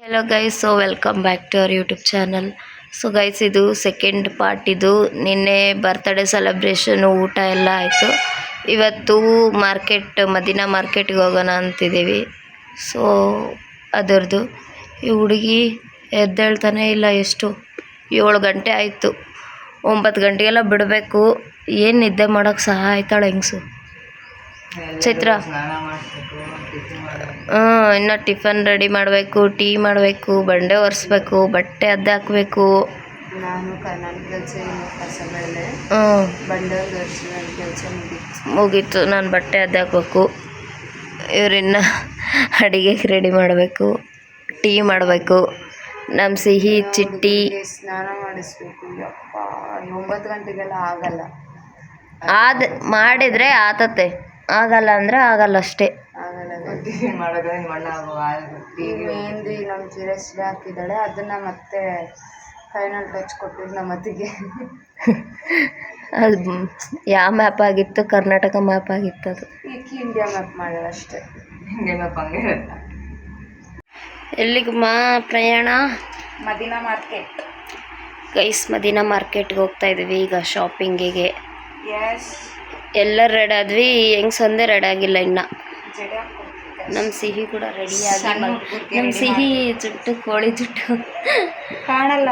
Hello guys, so welcome back to our YouTube channel. So guys, ಇದು second part. ಇದು ನಿನ್ನೆ birthday celebration, ಊಟ ಎಲ್ಲ ಆಯಿತು. ಇವತ್ತು ಮದಿನಾ ಮಾರ್ಕೆಟ್ಗೆ ಹೋಗೋಣ ಅಂತಿದ್ದೀವಿ. ಸೊ ಅದರದ್ದು ಈ ಹುಡುಗಿ ಎದ್ದೇಳ್ತಾನೆ ಇಲ್ಲ. ಎಷ್ಟು 7 ಗಂಟೆ ಆಯಿತು. 9 ಗಂಟೆಗೆಲ್ಲ ಬಿಡಬೇಕು. ಏನು ನಿದ್ದೆ ಮಾಡೋಕ್ಕೆ ಸಹ ಆಯ್ತಾಳೆ ಹೆಂಗಸು. ಚೈತ್ರ ಇನ್ನು ಟಿಫನ್ ರೆಡಿ ಮಾಡಬೇಕು, ಟೀ ಮಾಡಬೇಕು, ಬಂಡೆ ಒರೆಸ್ಬೇಕು, ಬಟ್ಟೆ ಅದ್ದೆ ಹಾಕಬೇಕು. ಮುಗೀತು. ನಾನು ಬಟ್ಟೆ ಅದ್ದೆ ಹಾಕಬೇಕು. ಇವರಿನ್ನ ಅಡಿಗೆಗೆ ರೆಡಿ ಮಾಡಬೇಕು, ಟೀ ಮಾಡಬೇಕು. ನಮ್ಮ ಸಿಹಿ ಚಿಟ್ಟಿ ಸ್ನಾನ ಮಾಡಿಸ್ಬೇಕು. 9 ಗಂಟೆಗೆಲ್ಲ ಆಗಲ್ಲ. ಮಾಡಿದರೆ ಆತತೆ, ಆಗಲ್ಲ ಅಂದರೆ ಆಗಲ್ಲ ಅಷ್ಟೇ. ಮೆಹಂದಿ ನಮ್ಮ ಚಿರಶ್ರೀ ಹಾಕಿದ್ದಾಳೆ. ಅದನ್ನ ಮತ್ತೆ ಫೈನಲ್ ಟಚ್ ಕೊಟ್ಟಿದ್ದು ನಮ್ಮ ಅತ್ತಿಗೆ. ಅದು ಯಾವ ಮ್ಯಾಪ್ ಆಗಿತ್ತು? ಕರ್ನಾಟಕ ಮ್ಯಾಪ್ ಆಗಿತ್ತು ಅದು. ಈಕಿ ಇಂಡಿಯಾ ಮ್ಯಾಪ್ ಮಾಡ್ಯಾಳ ಅಷ್ಟೇ. ಇಂಡಿಯಾ ಮ್ಯಾಪ್ ಹಂಗೆ ಇರುತ್ತೆ. ಎಲ್ಲಿಗೆ ಪ್ರಯಾಣ? ಮದೀನಾ ಮಾರ್ಕೆಟ್. ಗೈಸ್, ಮದೀನಾ ಮಾರ್ಕೆಟ್ಗೆ ಹೋಗ್ತಾ ಇದ್ದೀವಿ ಈಗ ಶಾಪಿಂಗಿಗೆ. ಎಸ್, ಎಲ್ಲರೂ ರೆಡಿ ಆದ್ವಿ. ಹೆಂಗೆ ಸಂದೆ ರೆಡಿ ಆಗಿಲ್ಲ ಇನ್ನು. ನಮ್ಮ ಸಿಹಿ ಕೂಡ ರೆಡಿ ಆಗಿ, ನಮ್ಮ ಸಿಹಿ ಜುಟ್ಟು ಕೋಳಿ ಜುಟ್ಟು ಕಾಣಲ್ಲ,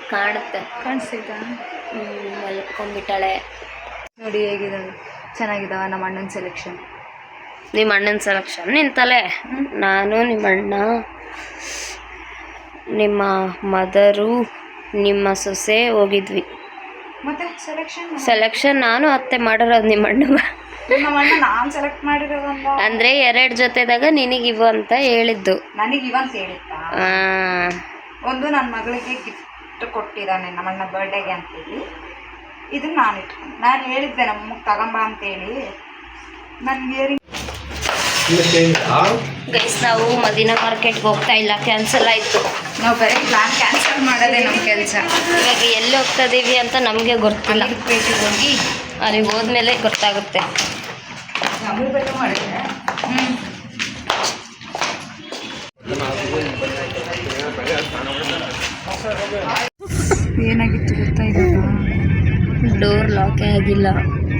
ಕಾಣುತ್ತೆ. ಕಾಣಿಸ್ತಾ ಮಲ್ಕೊಂಡ್ಬಿಟ್ಟಾಳೆ ನೋಡಿ. ಹೇಗಿದ್ದಾಳೆ? ಚೆನ್ನಾಗಿದ್ದಾವ ನಮ್ಮ ಅಣ್ಣನ ಸೆಲೆಕ್ಷನ್. ನಿಮ್ಮ ಅಣ್ಣನ ಸೆಲೆಕ್ಷನ್ ನಿಂತಲೆ. ನಾನು, ನಿಮ್ಮ ಅಣ್ಣ, ನಿಮ್ಮ ಮದರು, ನಿಮ್ಮ ಸೊಸೆ ಹೋಗಿದ್ವಿ. ಮತ್ತೆ ಸೆಲೆಕ್ಷನ್ ನಾನು ಅತ್ತೆ ಮಾಡಿರೋದು. ನಿಮ್ಮ ಅಣ್ಣ ನಾನು ಸೆಲೆಕ್ಟ್ ಮಾಡಿರೋದಂತ ಅಂದರೆ 2 ಜೊತೆದಾಗ ನಿನಗಿವು ಅಂತ ಹೇಳಿದ್ದು. ನನಗೆ ಇವಂತ ಹೇಳಿತ್ತ. ಒಂದು ನನ್ನ ಮಗಳಿಗೆ ಗಿಫ್ಟ್ ಕೊಟ್ಟಿದ್ದಾನೆ ನಮ್ಮ ಅಣ್ಣ ಬರ್ಡೇಗೆ ಅಂತೇಳಿ. ಇದನ್ನ ನಾನು ಹೇಳಿದ್ದೆ ನಮ್ಮಕ್ಕೆ ತಗೊಂಬ ಅಂತೇಳಿ. ನನಗೆ ಗೈಸ್, ನಾವು ಮದೀನಾ ಮಾರ್ಕೆಟ್ಗೆ ಹೋಗ್ತಾ ಇಲ್ಲ, ಕ್ಯಾನ್ಸಲ್ ಆಯಿತು. ನಾವು ಬರೀ ಪ್ಲಾನ್ ಕ್ಯಾನ್ಸಲ್ ಮಾಡೋದೇ ನಮ್ಮ ಕೆಲಸ. ಇವಾಗ ಎಲ್ಲಿ ಹೋಗ್ತಾ ಇದ್ದೀವಿ ಅಂತ ನಮಗೆ ಗೊತ್ತಿಲ್ಲ. ಪೇಟೆಗೆ ಹೋಗಿ ಅಲ್ಲಿಗೆ ಹೋದ್ಮೇಲೆ ಗೊತ್ತಾಗುತ್ತೆ. ಏನಾಗಿತ್ತು ಗೊತ್ತಾ? ಇವಾಗ ಡೋರ್ ಲಾಕೇ ಆಗಿಲ್ಲ.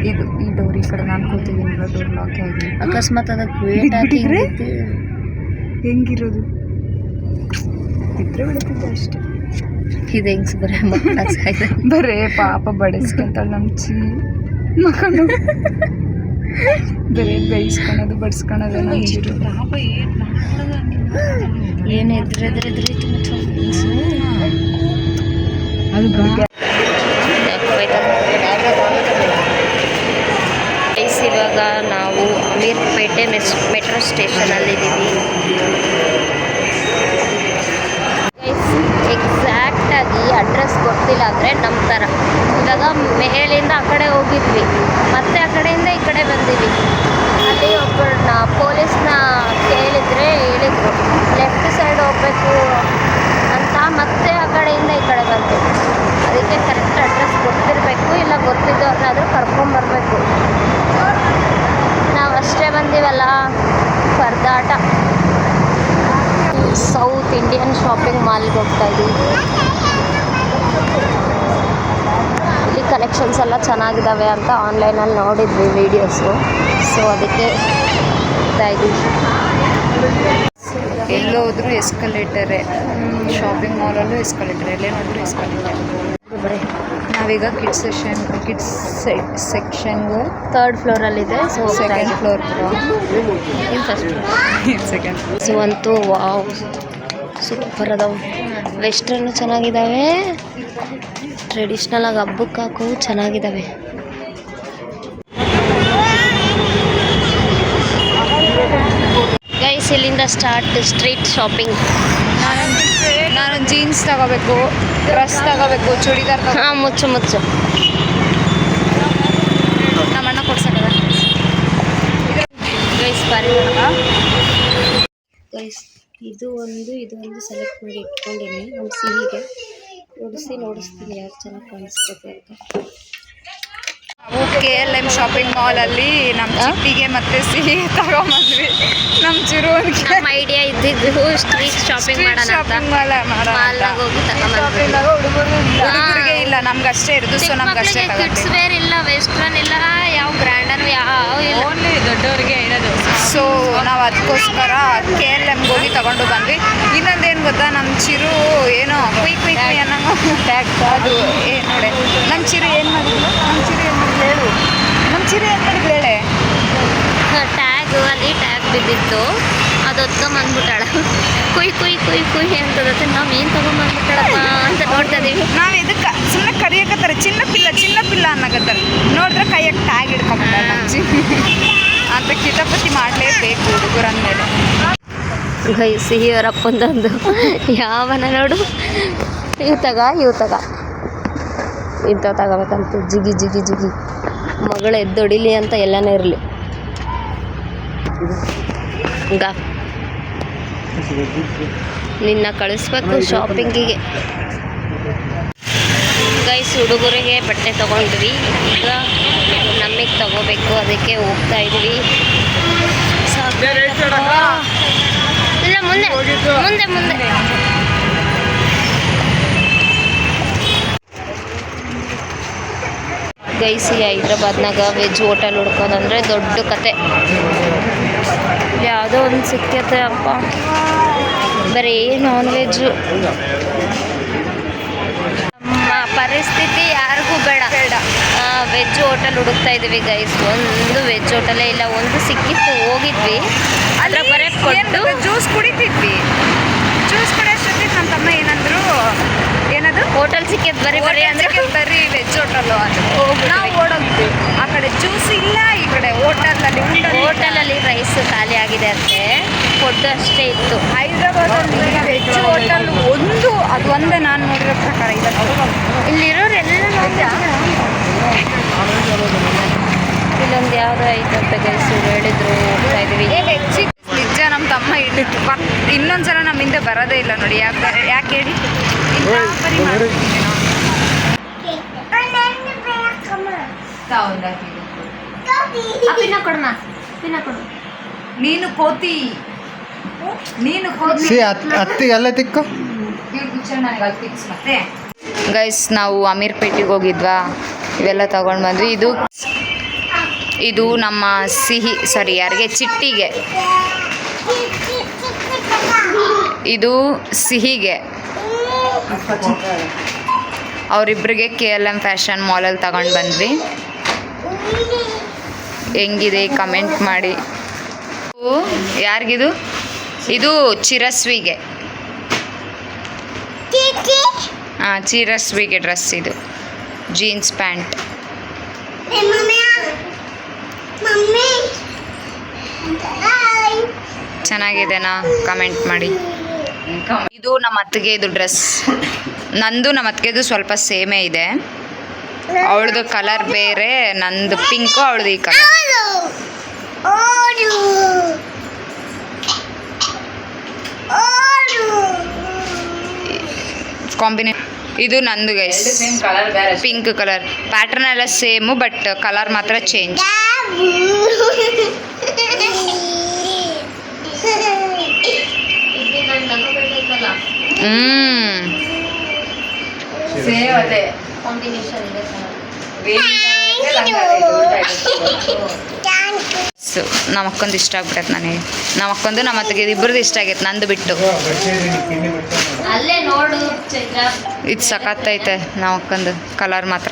ಇದು ಈ ಡೋರ್ ಈ ಕಡೆ ನಾನು ಕೂತಿದ್ದೀನಿ, ಡೋರ್ ಲಾಕೇ ಆಗಿಲ್ಲ. ಅಕಸ್ಮಾತ್ ಅದಕ್ಕೆ ವೇಟ್ ಹಾಕಿದ್ರೆ ಹೆಂಗಿರೋದು? ಇದ್ರೆ ಬಿಡುತ್ತಿದ್ದೆ ಅಷ್ಟೇ. ಇದು ಹೆಂಗ್ಸ್ ಬರೇ ಪಾಪ ಬಡಿಸ್ಕೊಂತಾಳೆ ನಮ್ಮ ಮಕ್ಕಳು. ಬರೀ ಬೇಯಿಸ್ಕೊಳೋದು ಬಡಿಸ್ಕೊಳೋದು ನಂಜಿರು. ಏನು ಎದ್ರೆದ್ರಿತ್ತು ಅದು ಇವಾಗ ನಾವು ಅಮೀರ್ಪೇಟೆ ಮೆಟ್ರೋ ಸ್ಟೇಷನಲ್ಲಿದ್ದೀವಿ. ಎಕ್ಸಾಕ್ಟಾಗಿ ಅಡ್ರೆಸ್ ಗೊತ್ತಿಲ್ಲ ಅಂದರೆ ನಂಬ್ತಾರ. ಇವಾಗ ಮೇಲಿಂದ ಆ ಕಡೆ ಹೋಗಿದ್ವಿ, ಮತ್ತೆ ಆ ಕಡೆಯಿಂದ ಈ ಕಡೆ ಬಂದಿವಿ. ಅಲ್ಲಿ ಒಬ್ಬರನ್ನ ಪೊಲೀಸ್ನ ಹೇಳಿದ್ರು ಲೆಫ್ಟ್ ಸೈಡ್ ಹೋಗ್ಬೇಕು ಅಂತ. ಮತ್ತೆ ಆ ಕಡೆಯಿಂದ ಈ ಕಡೆ ಬಂದ್ವಿ. ಅದಕ್ಕೆ ಕರೆಕ್ಟ್ ಅಡ್ರೆಸ್ ಗೊತ್ತಿರಬೇಕು, ಇಲ್ಲ ಗೊತ್ತಿದ್ದವ್ರನ್ನಾದರೂ ಕರ್ಕೊಂಬರ್ಬೇಕು. ನಾವು ಅಷ್ಟೇ ಬಂದೀವಲ್ಲ, ಪರದಾಟ. ಸೌತ್ ಇಂಡಿಯನ್ ಶಾಪಿಂಗ್ ಮಾಲ್ಗೆ ಹೋಗ್ತಾ ಇದ್ದೀವಿ. ಇಲ್ಲಿ ಕಲೆಕ್ಷನ್ಸ್ ಎಲ್ಲ ಚೆನ್ನಾಗಿದ್ದಾವೆ ಅಂತ ಆನ್ಲೈನಲ್ಲಿ ನೋಡಿದ್ವಿ ವೀಡಿಯೋಸು. ಸೊ ಅದಕ್ಕೆ ಹೋಗ್ತಾ ಇದ್ದೀವಿ. ಎಲ್ಲೋದ್ರೂ ಎಸ್ಕಲೇಟರೇ. ಶಾಪಿಂಗ್ ಮಾಲಲ್ಲೂ ಎಸ್ಕಲೇಟರ್, ಎಲ್ಲೇ ನೋಡಿದ್ರು ಎಸ್ಕಲೇಟರ್. ನಾವೀಗ ಕಿಡ್ಸ್ ಸೆಕ್ಷನ್ಗೆ 3rd ಫ್ಲೋರಲ್ಲಿದೆ. So 2nd floor, second. So ಅಂತೂ ವಾವ್, ಸೂಪರ್ ಅದಾವೆ. ವೆಸ್ಟರ್ನು ಚೆನ್ನಾಗಿದ್ದಾವೆ, ಟ್ರೆಡಿಷ್ನಲಾಗಿ ಹಬ್ಬಕ್ಕೆ ಹಾಕೋ ಚೆನ್ನಾಗಿದ್ದಾವೆ. ಗೈಸ್, ಇಲ್ಲಿಂದ ಸ್ಟಾರ್ಟ್ ಸ್ಟ್ರೀಟ್ ಶಾಪಿಂಗ್. ನಾನು ಜೀನ್ಸ್ ತಗೋಬೇಕು, ಡ್ರೆಸ್ ತಗೋಬೇಕು, ಚೂಡಿದಾರ್. ಹಾಂ, ಮುಚ್ಚು ನಮ್ಮಣ್ಣ ಕೊಡ್ಸಕ್ಕದ. ಗೈಸ್ ಬಾರಿ ಗೈಸ್, ಇದು ಒಂದು ಸೆಲೆಕ್ಟ್ ಮಾಡಿ ಇಟ್ಕೊಂಡಿನಿ. ನಮ್ಮ ಸಿಹಿಗೆ ನೋಡಿಸ್ತೀನಿ ಯಾರು ಚೆನ್ನಾಗಿ ಕಾಣಿಸ್ತೈತೆ ಅಂತ. ನಾವು KLM ಶಾಪಿಂಗ್ ಮಾಲಲ್ಲಿ ನಮ್ಮ ಚಿಟ್ಟಿಗೆ ಮತ್ತೆ ಸಿಹಿ ತಗೊಂಬಂದ್ವಿ. ನಮ್ಮ ಚಿರುವನ್ಗೆ ನಮ್ಮ ಐಡಿಯಾ ಇದ್ದಿದ್ದು ಸ್ಟ್ರೀಟ್ ಶಾಪಿಂಗ್ ಮಾಡೋಣ ಅಂತ ಶಾಪಿಂಗ್ ಮಾಲ್ನಾಗ ಹೋಗಿ ತಗೊಂಬಂದ್ವಿ. ಹುಡುಗರಿಗೆ ಇಲ್ಲ, ನಮ್ಗಷ್ಟೇ ಇರೋದು. ಸೊ ನಮ್ಗಷ್ಟೇ ಕಿಡ್ಸ್ ವೇರ್ ಇಲ್ಲ, ವೆಸ್ಟ್ರನ್ ಇಲ್ಲ, ಯಾವ ಬ್ರ್ಯಾಂಡನು ಯಾವ ಇಲ್ಲ, ಓನ್ಲಿ ದೊಡ್ಡವ್ರಿಗೆ ಇರೋದು. ಸೊ ನಾವು ಅದಕ್ಕೋಸ್ಕರ KLM ಹೋಗಿ ತಗೊಂಡು ಬಂದ್ವಿ. ಇನ್ನೊಂದೇನು ಗೊತ್ತಾ, ನಮ್ಮ ಚಿರು ಏನೋ ಕುಯ್ ಕುಯ್ ಕುಯ್ ಅನ್ನೋ ಅದು ಏನು ನೋಡಿ, ನಮ್ಮ ಚಿರು ಏನು ಮಾಡಿದ್ಲು, ಹೇಳು, ನಮ್ಮ ಚಿರು ಏನು ಮಾಡಿದ್ಲು ಹೇಳೆ. ಟ್ಯಾಗ್ ಅಲ್ಲಿ ಟ್ಯಾಗ್ ಬಿದ್ದಿತ್ತು, ಅದು ಹೊತ್ಕೊಂಬಂದ್ಬಿಟ್ಟಾಳ. ಕುಯ್ ಕುಯ್ ಕುಯ್ ಕುಯ್ ಅಂತದತ್ತೆ. ನಾವು ಏನು ತಗೊಂಬಂದ್ಬಿಟ್ಟಾಳಪ್ಪ ಅಂತ ನೋಡ್ತಾ ಇದೀವಿ. ನಾವು ಇದಕ್ಕೆ ಸುಮ್ಮನೆ ಕರಿಯಕತ್ತಾರೆ, ಚಿನ್ನ ಪಿಲ್ಲ ಅನ್ನಕತ್ತಾರೆ. ನೋಡಿದ್ರೆ ಕೈಯಾಗ ಟ್ಯಾಗ್ ಹಿಡ್ಕೊಂಬಿಟ್ಟಾಳ ನಮ್ಮ ಚಿರು ಅಂತ. ಕಿತಾಪತಿ ಮಾಡಲೇಬೇಕು ಹುಡುಗರಂದ್ಮೇಲೆ. ಸಿಹಿಯವರಪ್ಪಂದೊಂದು ಯಾವನ ನೋಡು, ಇವ್ ತಗ ಇಂಥವು ತಗೋಬೇಕಂತ. ಜಿಗಿ ಜಿಗಿ ಜಿಗಿ ಮಗಳು ಎದ್ದೊಡಿಲಿ ಅಂತ ಎಲ್ಲನೇ ಇರಲಿ. ಈಗ ನಿನ್ನ ಕಳಿಸ್ಬೇಕು ಶಾಪಿಂಗಿಗೆ. ಗೈಸ್, ಹುಡುಗರಿಗೆ ಬಟ್ಟೆ ತಗೊಂಡ್ವಿ, ಈಗ ನಮಗೆ ತಗೋಬೇಕು, ಅದಕ್ಕೆ ಹೋಗ್ತಾ ಇದ್ವಿ. ಇಲ್ಲ, ಮುಂದೆ ಮುಂದೆ ಮುಂದೆ. ಗೈಸ್, ಈ ಹೈದ್ರಾಬಾದ್ನಾಗ ವೆಜ್ ಹೋಟೆಲ್ ಹುಡ್ಕೋದಂದ್ರೆ ದೊಡ್ಡ ಕತೆ. ಯಾವುದೋ ಒಂದು ಸಿಕ್ಕತ್ತೆ ಅಪ್ಪ, ಬರೀ ನಾನ್ ವೆಜ್ಜು. ನಮ್ಮ ಪರಿಸ್ಥಿತಿ ಯಾರಿಗೂ ಬೇಡ. ವೆಜ್ ಹೋಟೆಲ್ ಹುಡುಕ್ತಾ ಇದ್ದೀವಿ ಗೈಸ್. ಒಂದು ವೆಜ್ ಹೋಟೆಲೇ ಇಲ್ಲ. ಒಂದು ಸಿಕ್ಕಿತ್ತು, ಹೋಗಿದ್ವಿ, ಅದ್ರ ಬರೀ ಕೊಟ್ಟು ಜ್ಯೂಸ್ ಕುಡಿತಿದ್ವಿ. ಜ್ಯೂಸ್ ಕುಡಿಯೋಷ್ಟೊತ್ತಿಗೆ ನಮ್ಮ ತಮ್ಮ ಏನದು ಹೋಟೆಲ್ ಸಿಕ್ಕಿದ್ದು ಬರೀ ಅಂದ್ರೆ ಬರೀ ವೆಜ್ ಹೋಟೆಲ್ ಅಂತ ನಾವು ಓಡೋಗ್ತೀವಿ. ಆ ಕಡೆ ಜ್ಯೂಸ್ ಇಲ್ಲ, ಈ ಕಡೆ ಹೋಟೆಲಲ್ಲಿ ರೈಸ್ ಖಾಲಿ ಆಗಿದೆ ಅಂತೆ, ಫುಡ್ ಅಷ್ಟೇ ಇತ್ತು. ಹೈದ್ರಾಬಾದಲ್ಲಿ ವೆಜ್ ಹೋಟೆಲ್ ಅದು ಒಂದೇ ನಾನು ನೋಡಿರೋ ಪ್ರಕಾರ ಇದೆ. ಇಲ್ಲಿರೋರೆಲ್ಲ ಇಲ್ಲೊಂದು ಯಾವುದೋ ಐತಂತೆ ಗೈಸು ಹೇಳಿದ್ರು, ಹೋಗ್ತಾ ಇದೀವಿ. ನಿಜ ನಮ್ಮ ತಮ್ಮ ಇನ್ನೊಂದ್ಸಲ ನಮ್ಮ ಹಿಂದೆ ಬರೋದೇ ಇಲ್ಲ ನೋಡಿ. ಯಾಕೆ ಹೇಳಿ, ನೀನು ಕೋತಿ ಅತ್ತಿಗೆಲ್ಲ ತಿಕ್ಕು. ಮತ್ತೆ ಗೈಸ್, ನಾವು ಅಮೀರ್ಪೇಟೆಗೆ ಹೋಗಿದ್ವಾ, ಇವೆಲ್ಲ ತಗೊಂಡು ಬಂದ್ವಿ. ಇದು ನಮ್ಮ ಯಾರಿಗೆ, ಚಿಟ್ಟಿಗೆ. ಇದು ಸಿಹಿಗೆ. ಅವರಿಬ್ಬರಿಗೆ KLM ಫ್ಯಾಷನ್ ಮಾಲಲ್ಲಿ ತಗೊಂಡು ಬಂದ್ವಿ. ಹೆಂಗಿದೆ ಕಮೆಂಟ್ ಮಾಡಿ. ಯಾರಿಗಿದು? ಇದು ಚಿರಸ್ವಿಗೆ. ಚಿರಸ್ವಿಗೆ ಡ್ರೆಸ್ ಇದು, ಜೀನ್ಸ್ ಪ್ಯಾಂಟ್. ಚೆನ್ನಾಗಿದೆನಾ? ಕಮೆಂಟ್ ಮಾಡಿ. ಇದು ನಮ್ಮ ಅತ್ತಿಗೆ, ಇದು ಡ್ರೆಸ್ ನಂದು, ನಮ್ಮ ಅತ್ತಿಗೆದು ಸ್ವಲ್ಪ ಸೇಮೇ ಇದೆ. ಅವಳದು ಕಲರ್ ಬೇರೆ, ನಂದು ಪಿಂಕು, ಅವಳದು ಈ ಕಲರ್ ಕಾಂಬಿನೇಷನ್. ಇದು ನಂದು ಗೈಸ್, ಪಿಂಕ್ ಕಲರ್. ಪ್ಯಾಟರ್ನ್ ಎಲ್ಲ ಸೇಮು, ಬಟ್ ಕಲರ್ ಮಾತ್ರ ಚೇಂಜ್. ನಮ್ಮ ಅಕ್ಕೊಂದು ಇಷ್ಟ ಆಗ್ಬಿಟ್ಟೈತೆ ನನಗೆ. ನಮ್ಮ ಅಕ್ಕೊಂದು ನಮ್ಮ ಅತ್ತಿಗೆ ಇಬ್ಬರದು ಇಷ್ಟ ಆಗೈತೆ, ನಂದು ಬಿಟ್ಟು. ಇದು ಸಖತ್ತೈತೆ ನಮ್ಮ ಅಕ್ಕಂದು ಕಲರ್ ಮಾತ್ರ.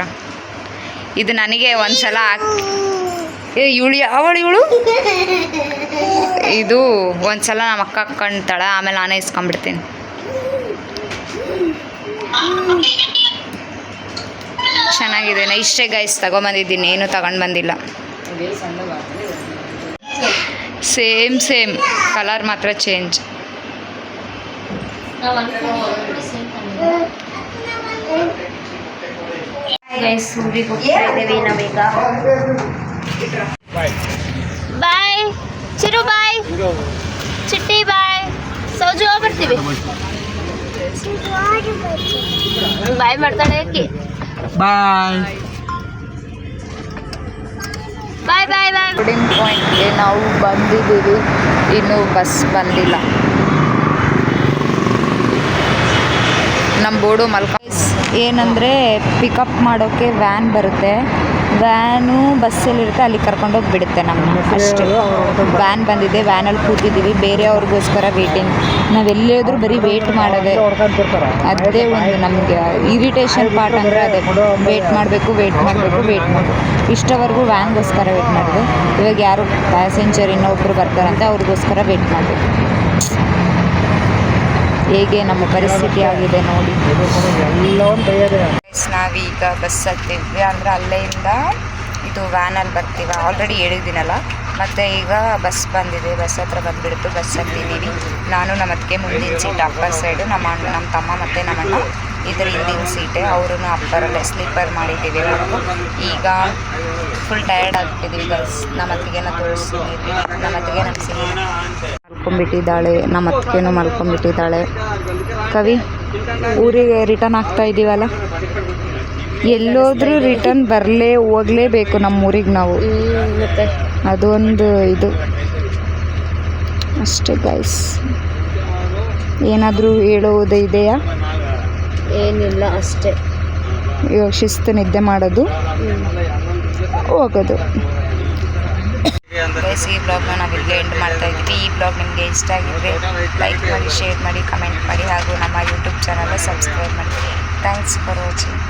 ಇದು ನನಗೆ ಒಂದ್ಸಲ ಇವಳು ಇದು ಒಂದ್ಸಲ ನಮ್ಮ ಅಕ್ಕ ಹಾಕ್ಕೊಂತಾಳ, ಆಮೇಲೆ ನಾನೇ ಇಸ್ಕೊಂಡ್ಬಿಡ್ತೀನಿ. ಚೆನ್ನಾಗಿದೆ. ಇಷ್ಟೇ ಗೈಸ್ ತಗೊಂಬಂದಿದ್ದೀನಿ, ಏನು ತಗೊಂಡು ಬಂದಿಲ್ಲ. ಸೇಮ್ ಕಲರ್ ಮಾತ್ರ ಚೇಂಜ್. ಊರಿಗೆ ಹೋಗ್ತಾ ಇದ್ದೀವಿ ನಾವೀಗ. ಬಾಯ್ ಚಿರು, ಬಾಯ್ ಚಿಟ್ಟಿ, ಬಾಯ್ ಸೌಜು, ಬರ್ತೀವಿ. ಬಾಯ್ ಮಾಡ್ತಾಳೆ. ಬಾಯ್. ಬಾಯ್ ಬಾಯ್ ಬಾಯ್. ಬೋರ್ಡಿಂಗ್ ಪಾಯಿಂಟ್ಗೆ ನಾವು ಬಂದಿದ್ದೀವಿ, ಇನ್ನೂ ಬಸ್ ಬಂದಿಲ್ಲ. ನಮ್ಮ ಬೋರ್ಡು ಏನಂದರೆ ಪಿಕಪ್ ಮಾಡೋಕ್ಕೆ ವ್ಯಾನ್ ಬರುತ್ತೆ, ವ್ಯಾನು ಬಸ್ಸಲ್ಲಿರುತ್ತೆ, ಅಲ್ಲಿ ಕರ್ಕೊಂಡೋಗಿ ಬಿಡುತ್ತೆ ನಮ್ಮ ಅಷ್ಟೇ. ವ್ಯಾನ್ ಬಂದಿದೆ, ವ್ಯಾನಲ್ಲಿ ಕೂತಿದ್ದೀವಿ, ಬೇರೆಯವ್ರಿಗೋಸ್ಕರ ವೇಟಿಂಗ್. ನಾವೆಲ್ಲೇ ಹೋದ್ರೂ ಬರೀ ವೇಟ್ ಮಾಡೋದೇ, ಅದೇ ಒಂದು ನಮಗೆ ಇರಿಟೇಷನ್ ಪಾರ್ಟ್ ಅಂದರೆ ಅದೇ. ವೇಟ್ ಮಾಡಬೇಕು ಇಷ್ಟವರೆಗೂ ವ್ಯಾನ್ಗೋಸ್ಕರ ವೇಟ್ ಮಾಡಿದೆ. ಇವಾಗ ಯಾರು ಪ್ಯಾಸೆಂಜರ್ ಇನ್ನೊಬ್ಬರು ಬರ್ತಾರಂತೆ, ಅವ್ರಿಗೋಸ್ಕರ ವೇಟ್ ಮಾಡಬೇಕು. ಹೇಗೆ ನಮ್ಮ ಪರಿಸ್ಥಿತಿ ಆಗಿದೆ ನೋಡಿ. ನಾವೀಗ ಬಸ್ ಹತ್ತಿದ್ವಿ, ಅಂದರೆ ಅಲ್ಲೆಯಿಂದ ಇದು ವ್ಯಾನಲ್ಲಿ ಬರ್ತೀವಿ. ಆಲ್ರೆಡಿ ಹೇಳಿದ್ದೀನಲ್ಲ, ಮತ್ತು ಈಗ ಬಸ್ ಬಂದಿದೆ, ಬಸ್ ಹತ್ರ ಬಂದುಬಿಡ್ತು. ಬಸ್ ಹತ್ತಿದ್ದೀವಿ. ನಾನು ನಮ್ಮ ಅದಕ್ಕೆ ಮುಂದಿನ ಸೀಟ್ ಅಪ್ಪರ್ ಸೈಡು, ನಮ್ಮ ತಮ್ಮ ಮತ್ತು ನಮ್ಮಣ್ಣ ಇದ್ರ ಹಿಂದಿನ ಸೀಟೆ. ಅವರು ಅಪ್ಪರಲ್ಲೇ ಸ್ಲೀಪರ್ ಮಾಡಿದ್ದೀವಿ. ಮತ್ತು ಈಗ ಫುಲ್ ಟಯರ್ಡ್ ಆಗ್ತಿದ್ದೀವಿ ಗೈಸ್. ನಮ್ಮ ಅತ್ತಿಗೆನ ತೋರಿಸ್ತಿದ್ದೀವಿ. ನಮ್ಮ ಅತ್ತಿಗೆ ನಮ್ಮ ಸಿಹಿ ಮಲ್ಕೊಂಡ್ಬಿಟ್ಟಿದ್ದಾಳೆ, ನಮ್ಮ ಅತ್ತಿಗೆನೂ ಮಲ್ಕೊಂಡ್ಬಿಟ್ಟಿದ್ದಾಳೆ. ಕವಿ, ಊರಿಗೆ ರಿಟರ್ನ್ ಆಗ್ತಾ ಇದ್ದೀವಲ್ಲ, ಎಲ್ಲೋದ್ರೂ ರಿಟರ್ನ್ ಹೋಗಲೇಬೇಕು ನಮ್ಮೂರಿಗೆ ನಾವು. ಅದೊಂದು ಇದು ಅಷ್ಟೇ ಗೈಸ್. ಏನಾದರೂ ಹೇಳೋದು ಇದೆಯಾ? ಏನಿಲ್ಲ, ಅಷ್ಟೇ. ಇವಾಗ ಶಿಸ್ತು ನಿದ್ದೆ ಮಾಡೋದು, ಹೋಗೋದು. ಗೈಸ್, ಈ ಬ್ಲಾಗ್ನ ನಾವು ಇಲ್ಲಿಗೆ ಎಂಡ್ ಮಾಡ್ತಾ ಇದ್ದೀವಿ. ಈ ಬ್ಲಾಗ್ ನಿಮಗೆ ಇಷ್ಟ ಆಗಿದ್ರೆ ಲೈಕ್ ಮಾಡಿ, ಶೇರ್ ಮಾಡಿ, ಕಮೆಂಟ್ ಮಾಡಿ, ಹಾಗೂ ನಮ್ಮ ಯೂಟ್ಯೂಬ್ ಚಾನಲ್ ಸಬ್ಸ್ಕ್ರೈಬ್ ಮಾಡಿ. Thanks for watching.